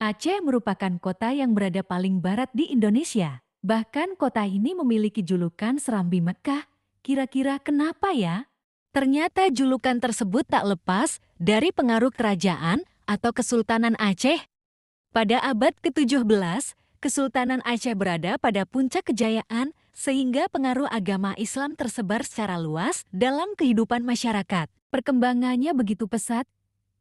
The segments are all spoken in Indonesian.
Aceh merupakan kota yang berada paling barat di Indonesia. Bahkan kota ini memiliki julukan Serambi Mekah. Kira-kira kenapa ya? Ternyata julukan tersebut tak lepas dari pengaruh kerajaan atau Kesultanan Aceh. Pada abad ke-17, Kesultanan Aceh berada pada puncak kejayaan sehingga pengaruh agama Islam tersebar secara luas dalam kehidupan masyarakat. Perkembangannya begitu pesat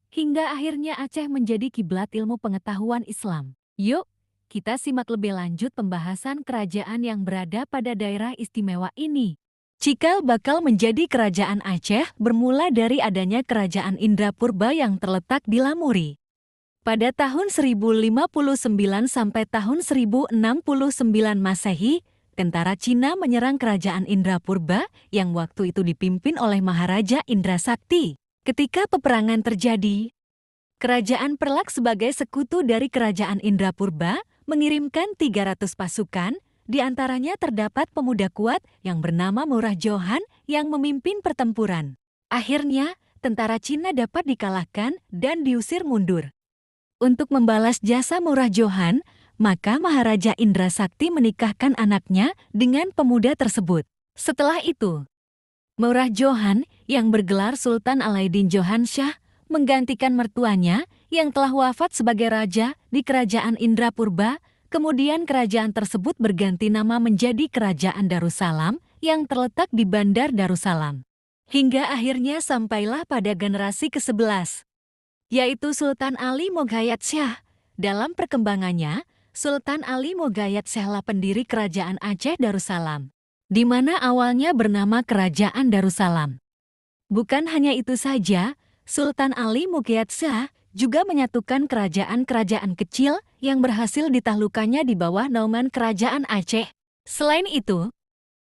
hingga akhirnya Aceh menjadi kiblat ilmu pengetahuan Islam. Yuk, kita simak lebih lanjut pembahasan kerajaan yang berada pada daerah istimewa ini. Cikal bakal menjadi kerajaan Aceh bermula dari adanya kerajaan Indrapurba yang terletak di Lamuri. Pada tahun 1059 sampai tahun 1069 Masehi, tentara Cina menyerang kerajaan Indrapurba yang waktu itu dipimpin oleh Maharaja Indra Sakti. Ketika peperangan terjadi, Kerajaan Perlak sebagai sekutu dari Kerajaan Indrapurba mengirimkan 300 pasukan, di antaranya terdapat pemuda kuat yang bernama Murah Johan yang memimpin pertempuran. Akhirnya, tentara Cina dapat dikalahkan dan diusir mundur. Untuk membalas jasa Murah Johan, maka Maharaja Indra Sakti menikahkan anaknya dengan pemuda tersebut. Setelah itu, Murah Johan yang bergelar Sultan Alaidin Johan Shah menggantikan mertuanya yang telah wafat sebagai raja di Kerajaan Indrapurba, kemudian kerajaan tersebut berganti nama menjadi Kerajaan Darussalam yang terletak di Bandar Darussalam. Hingga akhirnya sampailah pada generasi ke-11, yaitu Sultan Ali Mogayat Shah. Dalam perkembangannya, Sultan Ali Mogayat Shah pendiri Kerajaan Aceh Darussalam, di mana awalnya bernama Kerajaan Darussalam. Bukan hanya itu saja, Sultan Ali Mogayat Shah juga menyatukan kerajaan-kerajaan kecil yang berhasil ditaklukkannya di bawah naungan Kerajaan Aceh. Selain itu,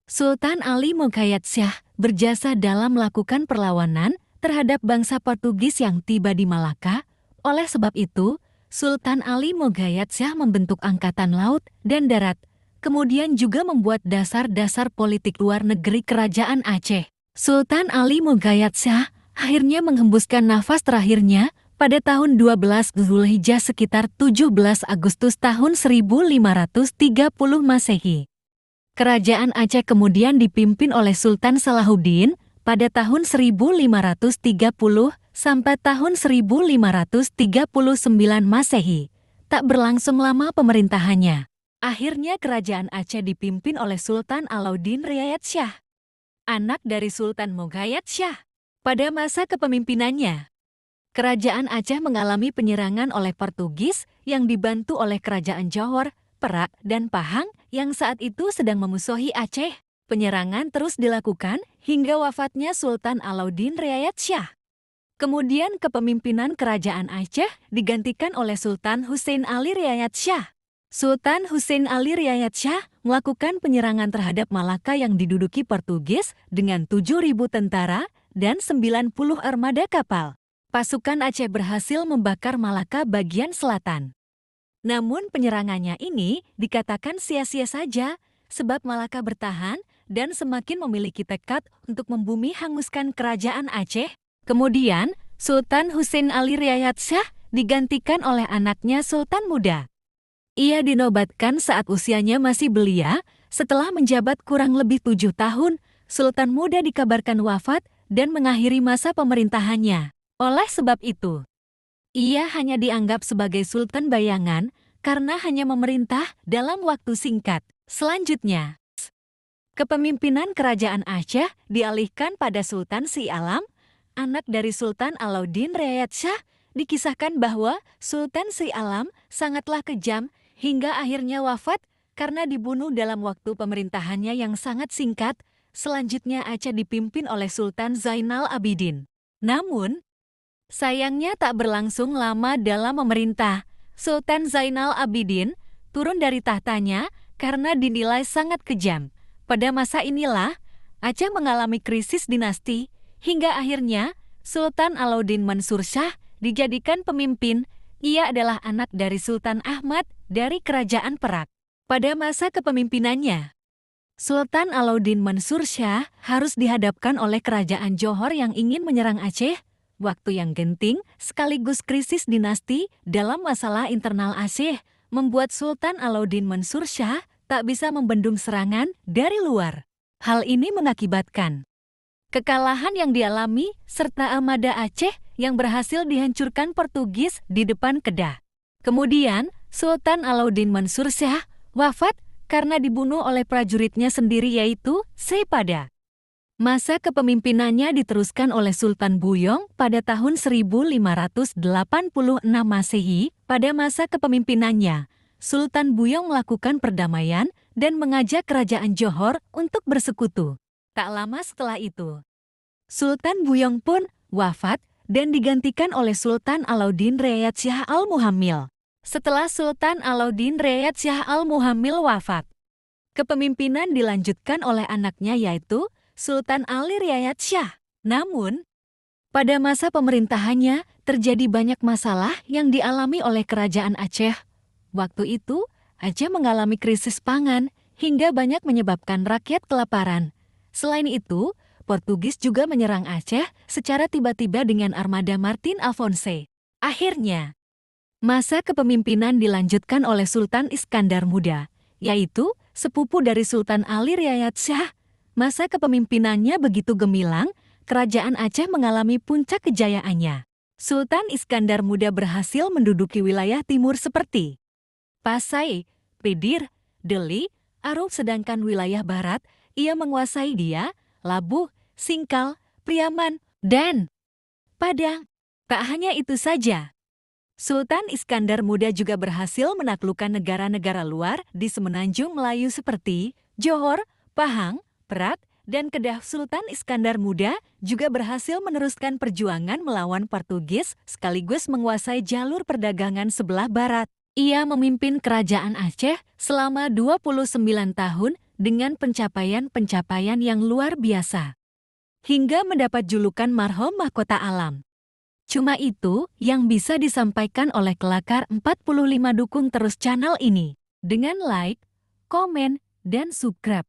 Sultan Ali Mogayat Shah berjasa dalam melakukan perlawanan terhadap bangsa Portugis yang tiba di Malaka. Oleh sebab itu, Sultan Ali Mogayat Shah membentuk angkatan laut dan darat, kemudian juga membuat dasar-dasar politik luar negeri Kerajaan Aceh. Sultan Ali Mogayat Shah akhirnya menghembuskan nafas terakhirnya pada tahun 12 Zulhijjah sekitar 17 Agustus tahun 1530 Masehi. Kerajaan Aceh kemudian dipimpin oleh Sultan Salahuddin pada tahun 1530 sampai tahun 1539 Masehi. Tak berlangsung lama pemerintahannya. Akhirnya kerajaan Aceh dipimpin oleh Sultan Alauddin Riayat Shah, anak dari Sultan Mogayat Shah. Pada masa kepemimpinannya, Kerajaan Aceh mengalami penyerangan oleh Portugis yang dibantu oleh Kerajaan Johor, Perak, dan Pahang yang saat itu sedang memusuhi Aceh. Penyerangan terus dilakukan hingga wafatnya Sultan Alauddin Riayat Shah. Kemudian kepemimpinan Kerajaan Aceh digantikan oleh Sultan Hussein Ali Riayat Shah. Sultan Hussein Ali Riayat Shah melakukan penyerangan terhadap Malaka yang diduduki Portugis dengan 7.000 tentara dan 90 armada kapal. Pasukan Aceh berhasil membakar Malaka bagian selatan. Namun penyerangannya ini dikatakan sia-sia saja, sebab Malaka bertahan dan semakin memiliki tekad untuk membumi hanguskan kerajaan Aceh. Kemudian, Sultan Hussein Ali Riayat Shah digantikan oleh anaknya Sultan Muda. Ia dinobatkan saat usianya masih belia. Setelah menjabat kurang lebih 7 tahun, Sultan Muda dikabarkan wafat dan mengakhiri masa pemerintahannya. Oleh sebab itu, ia hanya dianggap sebagai Sultan bayangan karena hanya memerintah dalam waktu singkat. Selanjutnya, kepemimpinan Kerajaan Aceh dialihkan pada Sultan Si Alam, anak dari Sultan Alauddin Riayat Shah. Dikisahkan bahwa Sultan Si Alam sangatlah kejam hingga akhirnya wafat karena dibunuh dalam waktu pemerintahannya yang sangat singkat. Selanjutnya Aceh dipimpin oleh Sultan Zainal Abidin. Namun, sayangnya tak berlangsung lama dalam memerintah. Sultan Zainal Abidin turun dari tahtanya karena dinilai sangat kejam. Pada masa inilah, Aceh mengalami krisis dinasti, hingga akhirnya Sultan Alauddin Mansur Shah dijadikan pemimpin. Ia adalah anak dari Sultan Ahmad dari Kerajaan Perak. Pada masa kepemimpinannya, Sultan Alauddin Mansur Shah harus dihadapkan oleh Kerajaan Johor yang ingin menyerang Aceh. Waktu yang genting sekaligus krisis dinasti dalam masalah internal Aceh membuat Sultan Alauddin Mansur Shah tak bisa membendung serangan dari luar. Hal ini mengakibatkan kekalahan yang dialami serta armada Aceh yang berhasil dihancurkan Portugis di depan Kedah. Kemudian, Sultan Alauddin Mansur Shah wafat karena dibunuh oleh prajuritnya sendiri yaitu Sepada. Masa kepemimpinannya diteruskan oleh Sultan Buyong pada tahun 1586 Masehi. Pada masa kepemimpinannya, Sultan Buyong melakukan perdamaian dan mengajak kerajaan Johor untuk bersekutu. Tak lama setelah itu, Sultan Buyong pun wafat dan digantikan oleh Sultan Alauddin Riyad Shah Al-Muhammil. Setelah Sultan Alauddin Riyad Shah Al-Muhammil wafat, kepemimpinan dilanjutkan oleh anaknya yaitu Sultan Ali Riyad Shah. Namun, pada masa pemerintahannya terjadi banyak masalah yang dialami oleh kerajaan Aceh. Waktu itu, Aceh mengalami krisis pangan hingga banyak menyebabkan rakyat kelaparan. Selain itu, Portugis juga menyerang Aceh secara tiba-tiba dengan armada Martin Alphonse. Akhirnya, masa kepemimpinan dilanjutkan oleh Sultan Iskandar Muda, yaitu sepupu dari Sultan Ali Riyad Shah. Masa kepemimpinannya begitu gemilang, kerajaan Aceh mengalami puncak kejayaannya. Sultan Iskandar Muda berhasil menduduki wilayah timur seperti Pasai, Pedir, Deli, Aruk, sedangkan wilayah barat ia menguasai Dia, Labuh, Singkal, Priaman, dan Padang. Tak hanya itu saja, Sultan Iskandar Muda juga berhasil menaklukkan negara-negara luar di semenanjung Melayu seperti Johor, Pahang, Perak, dan Kedah. Sultan Iskandar Muda juga berhasil meneruskan perjuangan melawan Portugis sekaligus menguasai jalur perdagangan sebelah barat. Ia memimpin kerajaan Aceh selama 29 tahun dengan pencapaian-pencapaian yang luar biasa, hingga mendapat julukan Marhum Mahkota Alam. Cuma itu yang bisa disampaikan oleh Kelakar 45. Dukung terus channel ini dengan like, komen, dan subscribe.